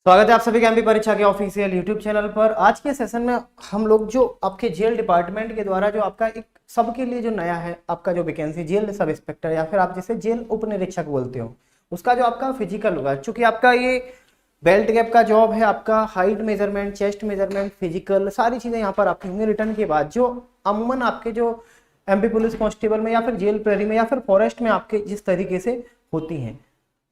स्वागत है आप सभी का एमपी परीक्षा के ऑफिशियल यूट्यूब चैनल पर। आज के सेशन में हम लोग जो आपके जेल डिपार्टमेंट के द्वारा जो आपका एक सबके लिए जो नया है आपका जो वैकेंसी जेल सब इंस्पेक्टर या फिर आप जिसे जेल उप निरीक्षक बोलते हो उसका जो आपका फिजिकल होगा। चूंकि आपका ये बेल्ट गैप का जॉब है, आपका height measurement, chest measurement, physical सारी चीजें यहाँ पर आपकी होंगी रिटर्न के बाद। जो अमूमन आपके जो एमपी पुलिस कांस्टेबल में या फिर जेल प्रहरी में या फिर फॉरेस्ट में आपके जिस तरीके से होती हैं।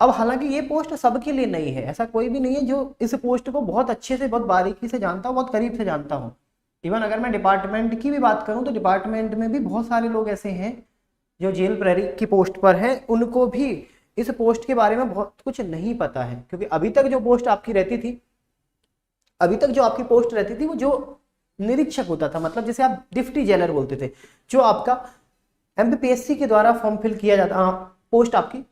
अब हालांकि ये पोस्ट सबके लिए नहीं है, ऐसा कोई भी नहीं है जो इस पोस्ट को बहुत अच्छे से बहुत बारीकी से जानता हो, बहुत करीब से जानता हो। इवन अगर मैं डिपार्टमेंट की भी बात करूं तो डिपार्टमेंट में भी बहुत सारे लोग ऐसे हैं जो जेल प्रहरी की पोस्ट पर हैं, उनको भी इस पोस्ट के बारे में बहुत कुछ नहीं पता है। क्योंकि अभी तक जो पोस्ट आपकी रहती थी, अभी तक जो आपकी पोस्ट रहती थी वो जो निरीक्षक होता था, मतलब जैसे आप डिप्टी जेलर बोलते थे, जो आपका एमपीपीएससी के द्वारा फॉर्म फिल किया जाता, पोस्ट आपकी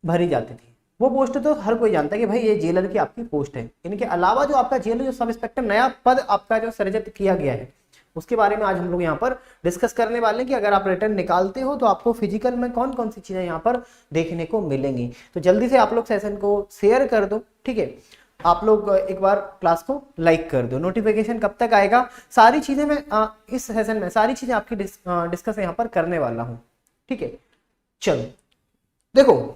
भरी जाती थी। वो पोस्ट तो हर कोई जानता है कि भाई ये जेलर की आपकी पोस्ट है। इनके अलावा जो आपका जेल जो सब इंस्पेक्टर नया पद आपका जो सृजित किया गया है उसके बारे में आज हम लोग यहाँ पर डिस्कस करने वाले हैं कि अगर आप रिटर्न निकालते हो तो आपको फिजिकल में कौन कौन सी चीजें यहाँ पर देखने को मिलेंगी। तो जल्दी से आप लोग सेशन को शेयर कर दो, ठीक है। आप लोग एक बार क्लास को लाइक कर दो। नोटिफिकेशन कब तक आएगा, सारी चीजें मैं इस सेशन में सारी चीजें आपकी डिस्कस यहाँ पर करने वाला हूँ, ठीक है। चलो देखो,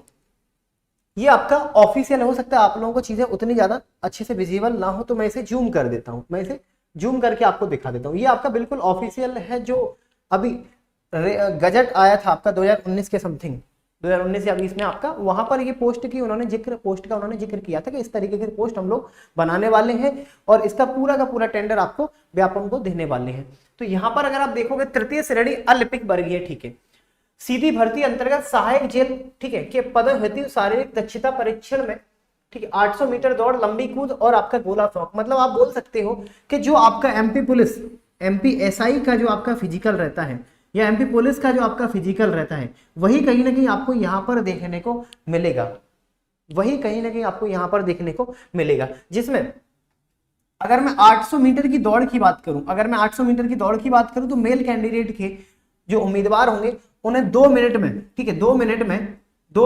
ये आपका ऑफिशियल हो सकता है आप लोगों को चीजें उतनी ज्यादा अच्छे से विजिबल ना हो, तो मैं इसे जूम कर देता हूं, मैं इसे जूम करके आपको दिखा देता हूं। ये आपका बिल्कुल ऑफिशियल है जो अभी गजट आया था आपका 2019 के समथिंग, 2019 या 20 में आपका, वहां पर ये पोस्ट की उन्होंने पोस्ट का उन्होंने जिक्र किया था कि इस तरीके की पोस्ट हम लोग बनाने वाले हैं और इसका पूरा का पूरा टेंडर आपको व्यापम को देने वाले हैं। तो यहाँ पर अगर आप देखोगे तृतीय श्रेणी अलिपिक वर्गीय, ठीक है, सीधी भर्ती अंतर्गत सहायक जेल, ठीक है, के पद हेतु शारीरिक दक्षता परीक्षण में, ठीक है, 800 मीटर दौड़, लंबी कूद और आपका गोला फेंक। मतलब आप बोल सकते हो कि जो आपका एमपी पुलिस एमपी एसआई का जो आपका फिजिकल रहता है या एमपी पुलिस का जो आपका फिजिकल रहता है वही कहीं ना कहीं आपको यहाँ पर देखने को मिलेगा, वही कहीं ना कहीं आपको यहाँ पर देखने को मिलेगा। जिसमें अगर मैं 800 मीटर की दौड़ की बात करूं, अगर मैं 800 मीटर की दौड़ की बात करूं तो मेल कैंडिडेट के जो उम्मीदवार होंगे उन्हें 2 मिनट में, ठीक है, 2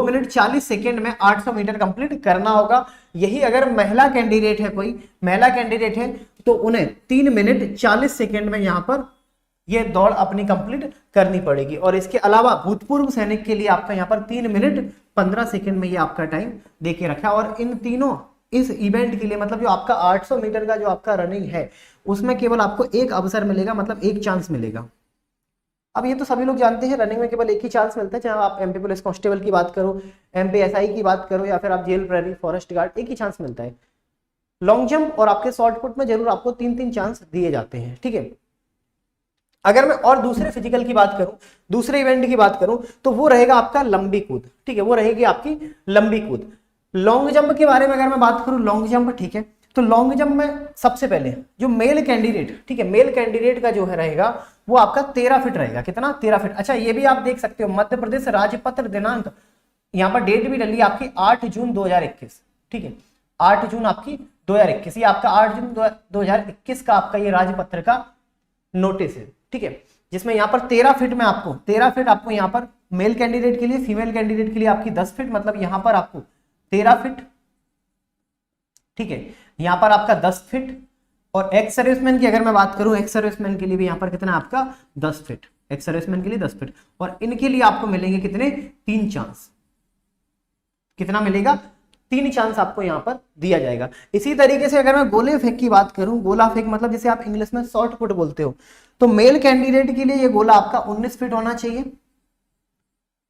मिनट 40 सेकेंड में 800 मीटर कंप्लीट करना होगा। यही अगर महिला कैंडिडेट है, कोई महिला कैंडिडेट है तो उन्हें 3 मिनट 40 सेकेंड में यहां पर यह दौड़ अपनी कंप्लीट करनी पड़ेगी। और इसके अलावा भूतपूर्व सैनिक के लिए आपका यहां पर 3 मिनट 15 सेकेंड में ये आपका टाइम देके रखा है। और इन तीनों इस इवेंट के लिए, मतलब जो आपका 800 मीटर का जो आपका रनिंग है उसमें केवल आपको एक अवसर मिलेगा, मतलब एक चांस मिलेगा। अब ये तो सभी लोग जानते हैं, रनिंग में केवल एक ही चांस मिलता है, चाहे आप एमपी पुलिस कांस्टेबल की बात करो, एमपी एसआई की बात करो या फिर आप जेल प्रहरी फॉरेस्ट गार्ड, एक ही चांस मिलता है। लॉन्ग जंप और आपके शॉर्ट पुट में जरूर आपको 3-3 चांस दिए जाते हैं, ठीक है। अगर मैं और दूसरे फिजिकल की बात करूं, दूसरे इवेंट की बात करूं तो वो रहेगा आपका लंबी कूद, ठीक है, वो रहेगी आपकी लंबी कूद। लॉन्ग जंप के बारे में अगर मैं बात करूं, लॉन्ग जंप, ठीक है, तो लॉन्ग जंप में सबसे पहले जो मेल कैंडिडेट, ठीक है, मेल कैंडिडेट का जो है रहेगा वो आपका 13 फीट रहेगा। कितना? 13 फीट। अच्छा, ये भी आप देख सकते हो मध्य प्रदेश राजपत्र दिनांक, यहाँ पर डेट भी डली आपकी 8 जून 2021, ठीक है, 8 जून आपकी 2021, ये आपका 8 जून 2021 का आपका ये राजपत्र का नोटिस है, ठीक है, जिसमें यहाँ पर 13 फीट में आपको 13 फीट आपको यहाँ पर मेल कैंडिडेट के लिए, फीमेल कैंडिडेट के लिए आपकी 10 फीट, मतलब यहाँ पर आपको 13 फीट, ठीक है, यहाँ पर आपका 10 फीट। और एक्स सर्विसमैन की अगर मैं बात करूं, एक्स सर्विसमैन के लिए भी यहाँ पर कितना आपका 10 फीट, एक्स सर्विसमैन के लिए 10 फीट। और इनके लिए आपको मिलेंगे कितने? 3 चांस। कितना मिलेगा? 3 चांस आपको यहाँ पर दिया जाएगा। इसी तरीके से अगर मैं गोले फेंक की बात करूं, गोला फेंक मतलब जैसे आप इंग्लिश में शॉर्ट पुट बोलते हो, तो मेल कैंडिडेट के लिए ये गोला आपका 19 फीट होना चाहिए,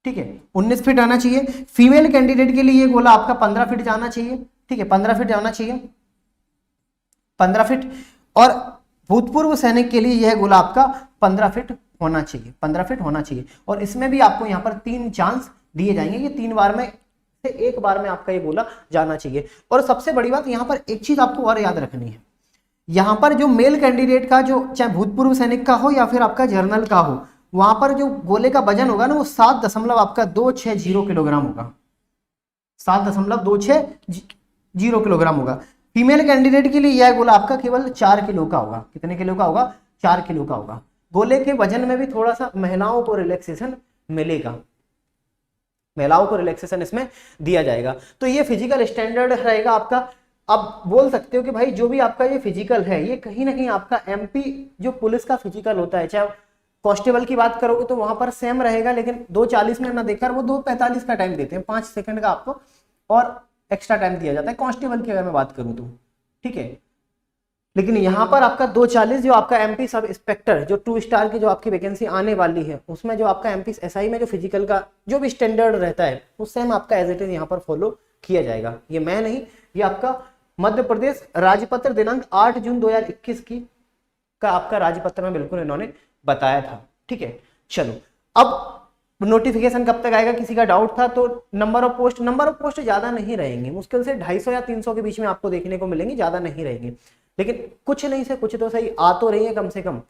ठीक है, 19 फीट आना चाहिए। फीमेल कैंडिडेट के लिए ये गोला आपका 15 फीट जाना चाहिए, ठीक है, 15 फीट जाना चाहिए, 15 फीट। और भूतपूर्व सैनिक के लिए यह गोला आपका 15 फीट होना चाहिए, 15 फीट होना चाहिए। और इसमें भी आपको यहाँ पर 3 चांस दिए जाएंगे कि 3 बार में से 1 बार में आपका ये गोला जाना चाहिए। और सबसे बड़ी बात यहाँ पर एक चीज आपको और याद रखनी है, यहाँ पर जो मेल कैंडिडेट का जो चाहे भूतपूर्व सैनिक का हो या फिर आपका जर्नल का हो, वहां पर जो गोले का वजन होगा ना वो 7.260 किलोग्राम होगा, 7.260 किलोग्राम होगा। फीमेल कैंडिडेट के लिए यह गोला आपका केवल 4 किलो का होगा। कितने किलो का होगा? 4 किलो का होगा। गोले के वजन में भी थोड़ा सा महिलाओं को रिलैक्सेशन मिलेगा, महिलाओं को रिलैक्सेशन इसमें दिया जाएगा। तो ये फिजिकल स्टैंडर्ड रहेगा आपका आप बोल सकते हो कि भाई जो भी आपका ये फिजिकल है ये कहीं ना कहीं आपका एमपी जो पुलिस का फिजिकल होता है, चाहे कांस्टेबल की बात करोगे तो वहां पर सेम रहेगा, लेकिन 2:40 में ना देकर वो 2:45 का टाइम देते हैं, 5 सेकंड का आपको और एक्स्ट्रा टाइम दिया जाता है कांस्टेबल की अगर मैं बात करूं तो, ठीक है। लेकिन यहाँ पर आपका 2:40 जो आपका एमपी सब इंस्पेक्टर जो 2 स्टार की जो आपकी वैकेंसी आने वाली है उसमें जो आपका एमपी एसआई में जो फिजिकल का जो भी स्टैंडर्ड रहता है उस सेम आपका एज इट इज यहाँ पर फॉलो किया जाएगा। ये मैं नहीं, ये आपका मध्य प्रदेश राजपत्र दिनांक 8 जून 2021 की का आपका राजपत्र में बिल्कुल इन्होंने बताया था, ठीक है। चलो अब नोटिफिकेशन कब तक आएगा, किसी का डाउट था तो नंबर ऑफ पोस्ट ज्यादा नहीं रहेंगे, मुश्किल से 250 या 300 के बीच में आपको देखने को मिलेंगे, ज्यादा नहीं रहेंगे, लेकिन कुछ नहीं से कुछ तो सही आ तो रही है कम से कम।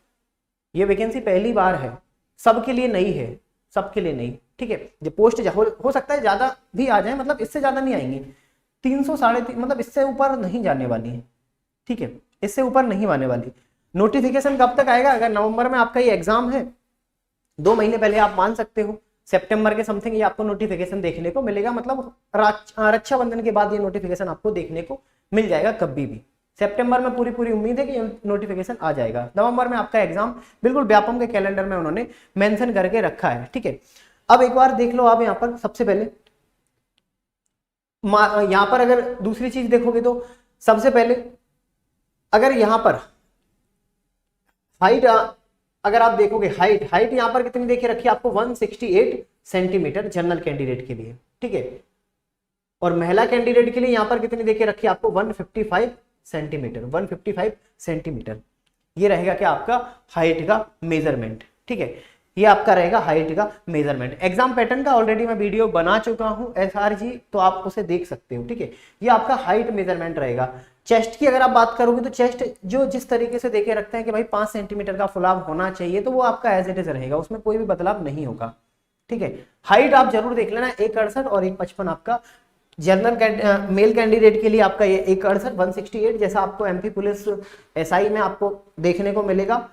ये वैकेंसी पहली बार है, सबके लिए नहीं है, सबके लिए नहीं, ठीक है। जो पोस्ट हो सकता है ज्यादा भी आ जाए, मतलब इससे ज्यादा नहीं आएंगी, 300 350 मतलब इससे ऊपर नहीं जाने वाली है, ठीक है, इससे ऊपर नहीं आने वाली। नोटिफिकेशन कब तक आएगा, अगर नवंबर में आपका ये एग्जाम है 2 महीने पहले आप मान सकते हो सितंबर के समथिंग ये आपको नोटिफिकेशन देखने को मिलेगा, मतलब रक्षाबंधन के बाद ये नोटिफिकेशन आपको देखने को मिल जाएगा कभी भी। सितंबर में पूरी उम्मीद है कि नोटिफिकेशन आ जाएगा। नवंबर में आपका एग्जाम बिल्कुल व्यापम के कैलेंडर में उन्होंने मेंशन करके रखा है, ठीक है। अब एक बार देख लो आप यहाँ पर, सबसे पहले यहाँ पर अगर दूसरी चीज देखोगे तो सबसे पहले अगर यहाँ पर हाइट अगर आप देखोगे, हाइट यहाँ पर कितनी देखिए रखी आपको 168 सेंटीमीटर जनरल कैंडिडेट के लिए, ठीक है। और महिला कैंडिडेट के लिए यहाँ पर कितनी देखिए रखी आपको 155 सेंटीमीटर। ये रहेगा क्या आपका हाइट का मेजरमेंट, ठीक है। ये आपका रहेगा हाइट का मेजरमेंट। एग्जाम पैटर्न का ऑलरेडी मैं वीडियो बना चुका हूं एसआरजी, तो आप उसे देख सकते हो, ठीक है। ये आपका हाइट मेजरमेंट रहेगा। चेस्ट की अगर आप बात करोगे तो चेस्ट जो जिस तरीके से देखे रखते हैं कि भाई 5 सेंटीमीटर का फुलाव होना चाहिए, तो वो आपका एज इट इज रहेगा, उसमें कोई भी बदलाव नहीं होगा, ठीक है। हाइट आप जरूर देख लेना, 168 और 155 आपका जनरल मेल कैंडिडेट के लिए आपका ये 168 168 जैसा आपको एमपी पुलिस एसआई में आपको देखने को मिलेगा,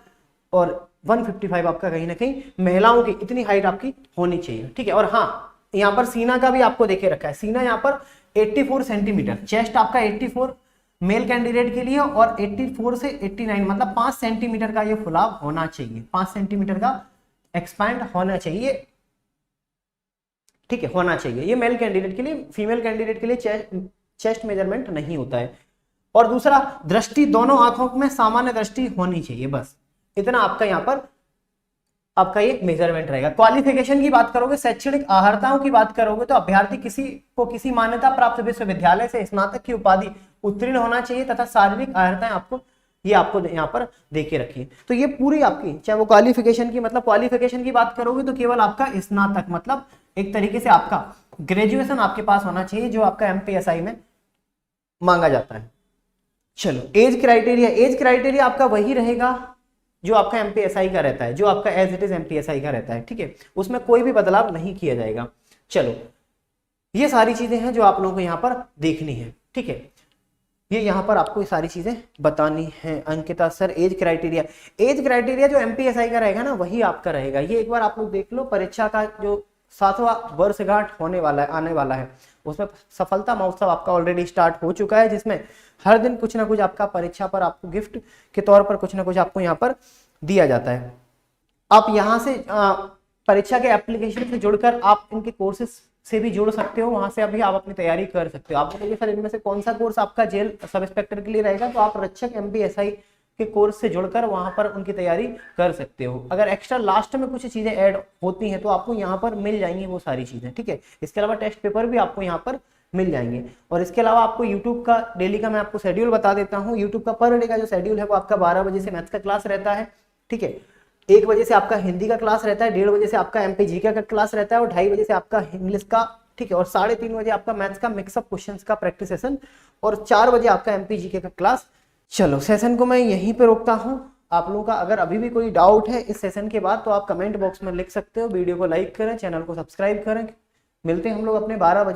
और 155 आपका कहीं ना कहीं महिलाओं की इतनी हाइट आपकी होनी चाहिए, ठीक है। और हाँ, यहाँ पर सीना का भी आपको देखे रखा है, सीना यहाँ पर 84 सेंटीमीटर, चेस्ट आपका 84 मेल कैंडिडेट के लिए और 84 से 89 मतलब 5 सेंटीमीटर का ये फुलाव होना चाहिए, 5 सेंटीमीटर का एक्सपैंड होना चाहिए, ठीक है, होना चाहिए। ये मेल कैंडिडेट के लिए, फीमेल कैंडिडेट के लिए चेस्ट मेजरमेंट नहीं होता है। और दूसरा, दृष्टि दोनों आंखों में सामान्य दृष्टि होनी चाहिए, बस इतना आपका यहाँ पर आपका ये मेजरमेंट रहेगा। क्वालिफिकेशन की बात करोगे, शैक्षणिक अर्हताओं की बात करोगे तो अभ्यर्थी किसी मान्यता प्राप्त विश्वविद्यालय से स्नातक की उपाधि उत्तीर्ण होना चाहिए तथा शारीरिक अर्हताएं आपको यहाँ पर देके रखिए। तो ये पूरी आपकी, चाहे वो क्वालिफिकेशन की, मतलब क्वालिफिकेशन की बात करोगे तो केवल आपका स्नातक, मतलब एक तरीके से आपका ग्रेजुएशन आपके पास होना चाहिए, जो आपका एमपीएसआई में मांगा जाता है। चलो, एज क्राइटेरिया आपका वही रहेगा जो आपका एमपीएसआई का रहता है, जो आपका एज इट इज एमपीएसआई का रहता है, ठीक है, उसमें कोई भी बदलाव नहीं किया जाएगा। चलो, ये सारी चीजें हैं जो आप लोगों को यहाँ पर देखनी है, ठीक है। ये यहाँ पर आपको ये सारी चीजें बतानी है। अंकिता सर, एज क्राइटेरिया जो एमपीएसआई का रहेगा ना, वही आपका रहेगा। ये एक बार आप लोग देख लो, परीक्षा का जो 7वां वर्षगांठ होने वाला है, आने वाला है, उसमें सफलता महोत्सव आपका ऑलरेडी स्टार्ट हो चुका है, जिसमें हर दिन कुछ ना कुछ आपका परीक्षा पर आपको गिफ्ट के तौर पर कुछ ना कुछ आपको यहाँ पर दिया जाता है। आप यहाँ से परीक्षा के एप्लीकेशन से जुड़कर आप इनके कोर्सेज से भी जुड़ सकते हो, वहां से अभी आप अपनी तैयारी कर सकते हो। आप बोलोगे सर इनमें से कौन सा कोर्स आपका जेल सब इंस्पेक्टर के लिए रहेगा, तो आप रक्षक एमपीएसआई के कोर्स से जुड़कर वहां पर उनकी तैयारी कर सकते हो। अगर एक्स्ट्रा लास्ट में कुछ चीजें ऐड होती हैं तो आपको यहाँ पर मिल जाएंगी वो सारी चीजें, ठीक है। इसके अलावा टेस्ट पेपर भी आपको यहाँ पर मिल जाएंगे। और इसके अलावा आपको यूट्यूब का डेली का मैं आपको शेड्यूल बता देता हूँ। यूट्यूब का पर डे का जो शेड्यूल है वो आपका 12 बजे से मैथ्स का क्लास रहता है, ठीक है। 1 बजे से आपका हिंदी का क्लास रहता है, 1:30 बजे से आपका एमपी का क्लास रहता है, और 2:30 बजे से आपका इंग्लिश का, ठीक है, और 3:30 बजे आपका मैथ्स का मिक्सअप क्वेश्चंस का प्रैक्टिस सेशन, और 4 बजे आपका एमपी का क्लास। चलो, सेशन को मैं यहीं पे रोकता हूँ। आप लोगों का अगर अभी भी कोई डाउट है इस सेशन के बाद तो आप कमेंट बॉक्स में लिख सकते हो। वीडियो को लाइक करें, चैनल को सब्सक्राइब करें। मिलते हैं हम लोग अपने 12 बजे।